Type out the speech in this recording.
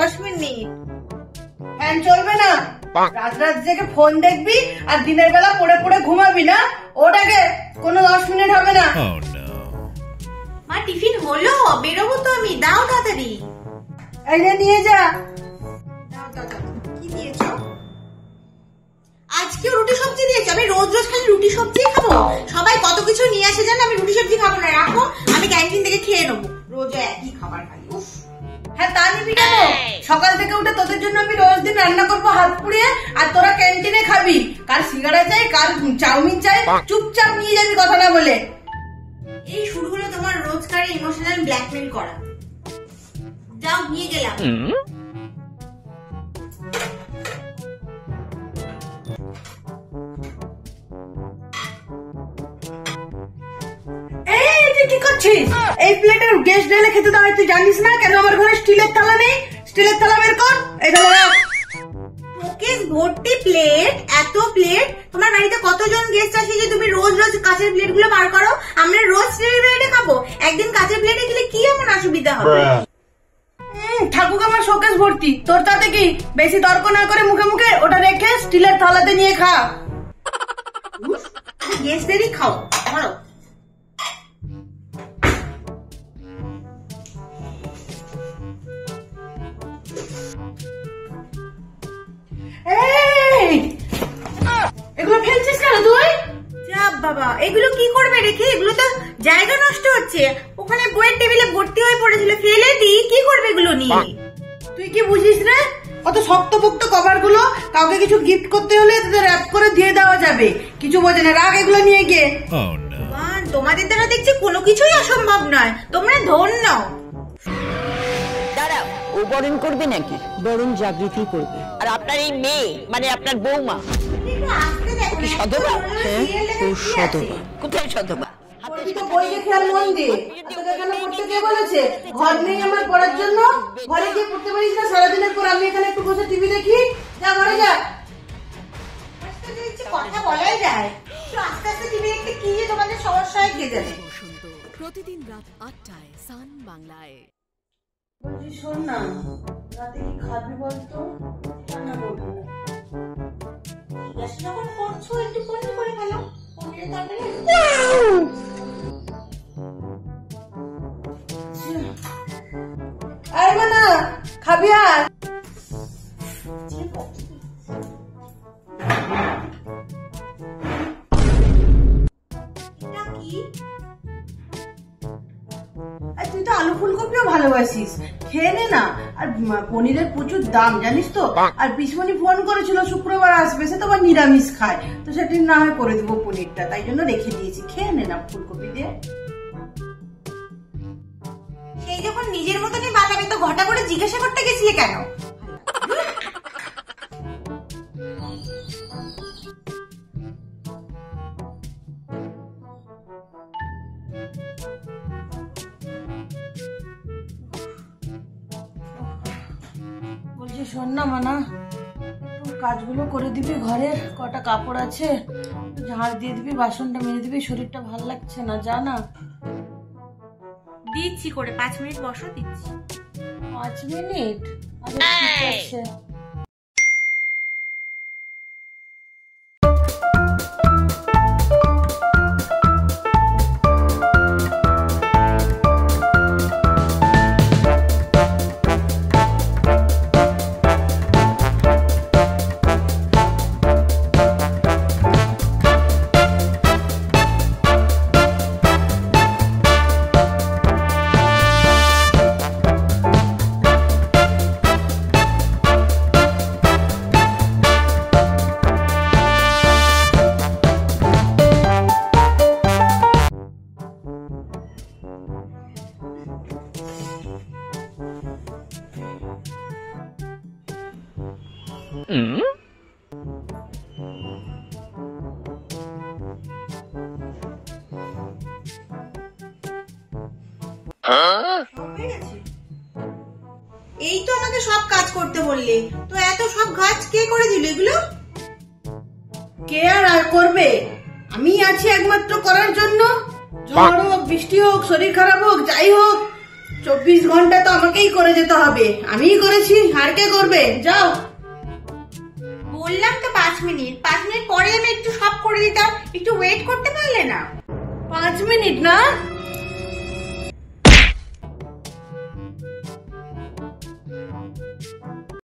10 minute. Fan চলবে না? রাত রাত জেগে ফোন দেখবি আর দিনের বেলা পড়ে পড়ে ঘুমাবি না? ওটাকে কোনো 10 মিনিট হবে না। মা টিফিন হলো, বেরোবো তো আমি, দাও তাড়াতাড়ি। এই যে নিয়ে যা। কি দিয়েছো? আজকে রুটি সবজি দিয়েছো? আমি রোজ রোজ খালি রুটি সবজি খাবো? সবাই কত কিছু নিয়ে আসে জানো, আমি রুটি সবজি খাবো না, রাখো, আমি ক্যান্টিন থেকে খেয়ে নেবো। রোজ একই খাবার খাই। উফ। হ্যাঁ তা নিবি কেন? সকাল থেকে উঠে তোদের জন্য আমি রোজ দিন রান্না করবো হাত পুড়িয়ে, আর তোরা ক্যান্টিনে খাবি। কার সিঙ্গাড়া চাই, কার চাউমিন চাই, চুপচাপ নিয়ে যাবি কথা না বলে। এই শুরু হলো তোমার রোজকার ইমোশনাল ব্ল্যাকমেল করা। যাও, নিয়ে গেলাম। কি করছিস? এই প্লেটের গ্যাস ঢেলে খেতে দাও। তুই জানিস না কেন আমার ঘরে স্টিলের থালা নেই? স্টিলের থালা বের কর। এই থালা শোকেস ভর্তি প্লেট, এত প্লেট। তোমার বাড়িতে কতজন গেস্ট আসে যে তুমি রোজ রোজ কাঁচের প্লেট গুলো বার করো? আমরা রোজ স্টিলের প্লেটে খাবো, একদিন কাঁচের প্লেটে খেলে কি এমন অসুবিধা হবে? ঠাকুর আমার শোকেস ভর্তি, তোর তাতে কি? বেশি তর্ক না করে মুখে মুখে ওটা রেখে স্টিলের থালাতে নিয়ে খা। গেস্টদেরই খাও, ধরো। এগুলো ফেলছিস কেন তুই? যা বাবা, এগুলো কি করবে রেখে? এগুলো তো জায়গা নষ্ট হচ্ছে। ওখানে বইয়ের টেবিলে ভর্তি হয়ে পড়েছিল, ফেলে দি। কি করবে এগুলো নিয়ে? তুই কি বুঝিস রে? কত শক্তপোক্ত কভার গুলো, কাউকে কিছু গিফট করতে হলে তাদের র‍্যাপ করে দিয়ে দেওয়া যাবে। কিছু বোঝে না, রাখ এগুলো নিয়ে গিয়ে। তোমাদের দ্বারা দেখছি কোনো কিছুই অসম্ভব নয়, তোমরা ধন্য। দাঁড়াও, ও বরণ করবে নাকি? বরণ জাগৃতি করবে। আর আপনার এই মেয়ে, মানে আপনার বৌমা কি সধবা? হ্যাঁ, ও সধবা। কোথায় সধবা? বই দেখে আর মন দে। এখানে পড়তে কে বলেছে? ঘর নেই আমার পড়ার জন্য? ঘরে গিয়ে পড়তে পারিস না? সারাদিনের পর আমি এখানে একটু বসে টিভি দেখি। যা ঘরে যা। কথা বলাই যায়, আস্তে আস্তে টিভি দেখতে কি যে তোমাদের সমস্যা হয় কে জানে। প্রতিদিন রাত 8টায় সান বাংলায়। বলছি শোন না, রাতে কি খাবি বলতো? রান্না করবো। যখন করছো একটু পনির করে ফেলো। পনিরের তরকারি আরে না, খাবি আর? তুই তো আলু ফুলকপিও ভালোবাসিস, খেয়ে নে না। আর পনিরের প্রচুর দাম জানিস তো। আর পিসমণি ফোন করেছিল শুক্রবার আসবে, সে তো আবার নিরামিষ খায়, তো সেটি না হয় করে দেবো পনিরটা, তাই জন্য রেখে দিয়েছি। খেয়ে নে না ফুলকপি দিয়ে। সেই যখন নিজের মতনই বানাবে তো ঘটা করে জিজ্ঞাসা করতে গেছিলে কেন? বলছি শোন না মানা, একটু কাজগুলো করে দিবি, ঘরে কটা কাপড় আছে ঝাড় দিয়ে দিবি, বাসনটা মেজে দিবি। শরীরটা ভাল লাগছে না, জানা। দিচ্ছি করে, 5 মিনিট বসো, দিচ্ছি। 5 মিনিট? আচ্ছা ঠিক আছে। এই তো আমাকে সব কাজ করতে বললে, তো এত সব কাজ কে করে দিল এগুলো? কে আর করবে? আমি আছি একমাত্র করার জন্য। ঝড় হোক, বৃষ্টি হোক, শরীর খারাপ হোক, যাই হোক, 24 ঘন্টা তো আমাকেই করে যেতে হবে, আমিই করেছি, আর কে করবে? যাও। বললাম তো 5 মিনিট, 5 মিনিট পরে আমি একটু সব করে দিতাম, একটু ওয়েট করতে পারলে না? 5 মিনিট না,